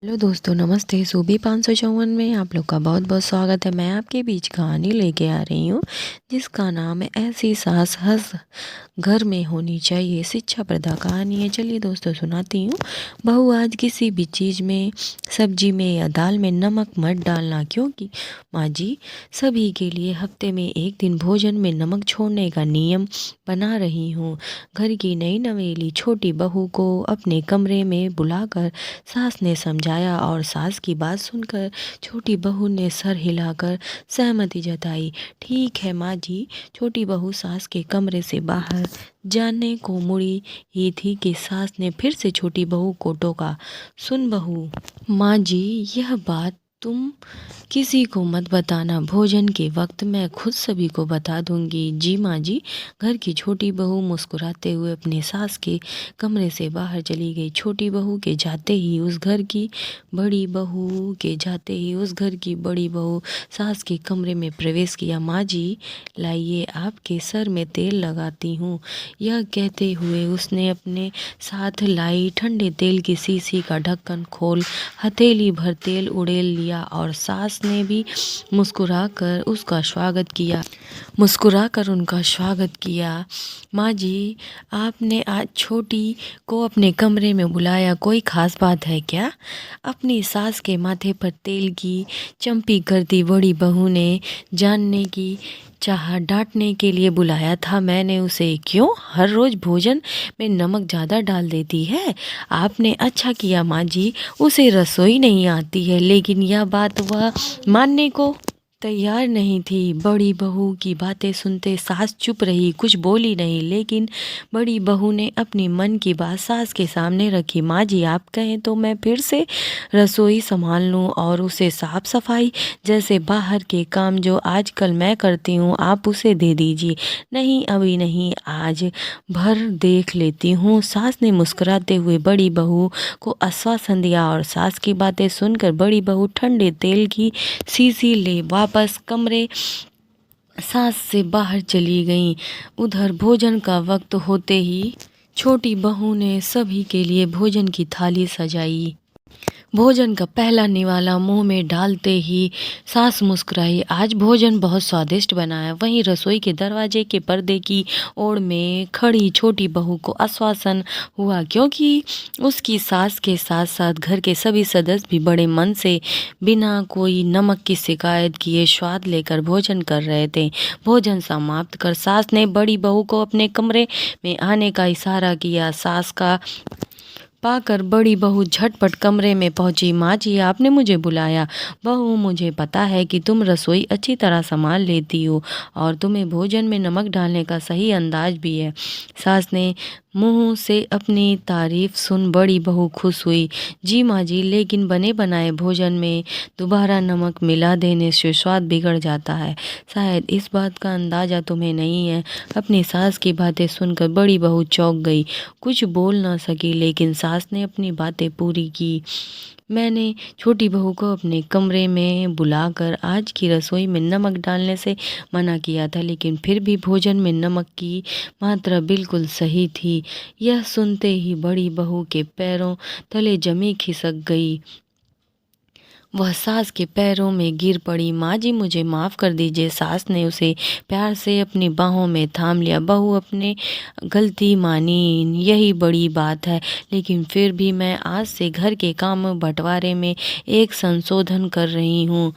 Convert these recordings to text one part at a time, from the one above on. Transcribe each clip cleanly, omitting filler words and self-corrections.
Hello दोस्तों, नमस्ते। सूबी 554 में आप लोग का बहुत बहुत स्वागत है। मैं आपके बीच कहानी लेके आ रही हूँ जिसका नाम है ऐसी सास हर घर में होनी चाहिए। शिक्षा प्रदा कहानी है। चलिए दोस्तों, सुनाती हूँ। बहू, आज किसी भी चीज़ में, सब्जी में या दाल में नमक मत डालना, क्योंकि माँ जी सभी के लिए हफ्ते में एक दिन भोजन में नमक छोड़ने का नियम बना रही हूँ। घर की नई नवेली छोटी बहू को अपने कमरे में बुलाकर सास ने समझाया और सास की बात सुनकर छोटी बहू ने सर हिलाकर सहमति जताई। ठीक है माँ जी। छोटी बहू सास के कमरे से बाहर जाने को मुड़ी ही थी कि सास ने फिर से छोटी बहू को टोका। सुन बहू, माँ जी यह बात तुम किसी को मत बताना। भोजन के वक्त मैं खुद सभी को बता दूंगी। जी माँ जी। घर की छोटी बहू मुस्कुराते हुए अपने सास के कमरे से बाहर चली गई। छोटी बहू के जाते ही उस घर की बड़ी बहू सास के कमरे में प्रवेश किया। माँ जी लाइए, आपके सर में तेल लगाती हूँ। यह कहते हुए उसने अपने साथ लाई ठंडे तेल की शीशी का ढक्कन खोल हथेली भर तेल उड़ेल लिया और सास ने भी मुस्कुराकर उनका स्वागत किया। माँ जी, आपने आज छोटी को अपने कमरे में बुलाया, कोई खास बात है क्या? अपनी सास के माथे पर तेल की चंपी करती बड़ी बहू ने जानने की चाहा। डांटने के लिए बुलाया था मैंने उसे। क्यों? हर रोज भोजन में नमक ज़्यादा डाल देती है। आपने अच्छा किया माँ जी, उसे रसोई नहीं आती है। लेकिन यह बात वह मानने को तैयार नहीं थी। बड़ी बहू की बातें सुनते सास चुप रही, कुछ बोली नहीं। लेकिन बड़ी बहू ने अपनी मन की बात सास के सामने रखी। माँ जी, आप कहें तो मैं फिर से रसोई संभाल लूँ और उसे साफ सफाई जैसे बाहर के काम जो आजकल मैं करती हूँ आप उसे दे दीजिए। नहीं, अभी नहीं, आज भर देख लेती हूँ। सास ने मुस्कुराते हुए बड़ी बहू को आश्वासन दिया और सास की बातें सुनकर बड़ी बहू ठंडे तेल की शीशी ले वापस कमरे सास से बाहर चली गईं। उधर भोजन का वक्त होते ही छोटी बहू ने सभी के लिए भोजन की थाली सजाई। भोजन का पहला निवाला मुंह में डालते ही सास मुस्कुराई। आज भोजन बहुत स्वादिष्ट बना है। वहीं रसोई के दरवाजे के पर्दे की ओर में खड़ी छोटी बहू को आश्वासन हुआ, क्योंकि उसकी सास के साथ साथ घर के सभी सदस्य भी बड़े मन से बिना कोई नमक की शिकायत किए स्वाद लेकर भोजन कर रहे थे। भोजन समाप्त कर सास ने बड़ी बहू को अपने कमरे में आने का इशारा किया। सास का पाकर बड़ी बहू झटपट कमरे में पहुंची। माँ जी, आपने मुझे बुलाया? बहू, मुझे पता है कि तुम रसोई अच्छी तरह संभाल लेती हो और तुम्हें भोजन में नमक डालने का सही अंदाज भी है। सास ने मुंह से अपनी तारीफ सुन बड़ी बहू खुश हुई। जी माँ जी, लेकिन बने बनाए भोजन में दोबारा नमक मिला देने से स्वाद बिगड़ जाता है। शायद इस बात का अंदाजा तुम्हें नहीं है। अपनी सास की बातें सुनकर बड़ी बहू चौंक गई, कुछ बोल ना सकी। लेकिन सास ने अपनी बातें पूरी की। मैंने छोटी बहू को अपने कमरे में बुलाकर आज की रसोई में नमक डालने से मना किया था, लेकिन फिर भी भोजन में नमक की मात्रा बिल्कुल सही थी। यह सुनते ही बड़ी बहू के पैरों तले जमी खिसक गई। वह सास के पैरों में गिर पड़ी। माँ जी, मुझे माफ़ कर दीजिए। सास ने उसे प्यार से अपनी बाहों में थाम लिया। बहू, अपने गलती मानी, यही बड़ी बात है। लेकिन फिर भी मैं आज से घर के काम बंटवारे में एक संशोधन कर रही हूँ।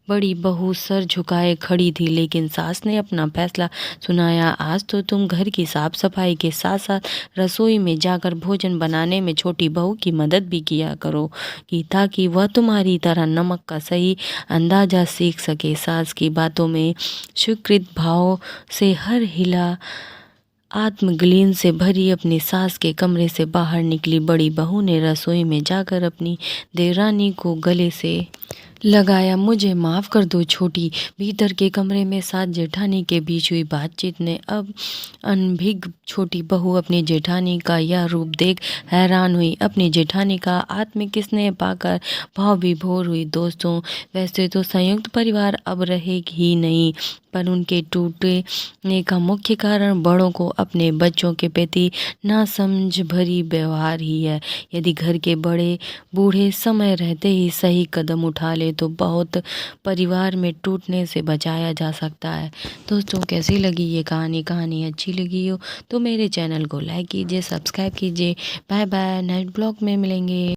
बड़ी बहू सर झुकाए खड़ी थी, लेकिन सास ने अपना फैसला सुनाया। आज तो तुम घर की साफ सफाई के साथ साथ रसोई में जाकर भोजन बनाने में छोटी बहू की मदद भी किया करो कि ताकि वह तुम्हारी तरह नमक का सही अंदाजा सीख सके। सास की बातों में स्वीकृत भाव से हर हिला आत्मग्लीन से भरी अपनी सास के कमरे से बाहर निकली। बड़ी बहू ने रसोई में जाकर अपनी देवरानी को गले से लगाया। मुझे माफ़ कर दो छोटी। भीतर के कमरे में सास जेठानी के बीच हुई बातचीत ने अब अनभिज्ञ छोटी बहू अपनी जेठानी का यह रूप देख हैरान हुई। अपनी जेठानी का आत्मिक स्नेह पाकर भाव विभोर हुई। दोस्तों, वैसे तो संयुक्त परिवार अब रहे ही नहीं, पर उनके टूटने का मुख्य कारण बड़ों को अपने बच्चों के प्रति नासमझ भरी व्यवहार ही है। यदि घर के बड़े बूढ़े समय रहते ही सही कदम उठा ले तो बहुत परिवार में टूटने से बचाया जा सकता है। दोस्तों, कैसी लगी ये कहानी अच्छी लगी हो तो मेरे चैनल को लाइक कीजिए, सब्सक्राइब कीजिए। बाय बाय, नेक्स्ट ब्लॉग में मिलेंगे।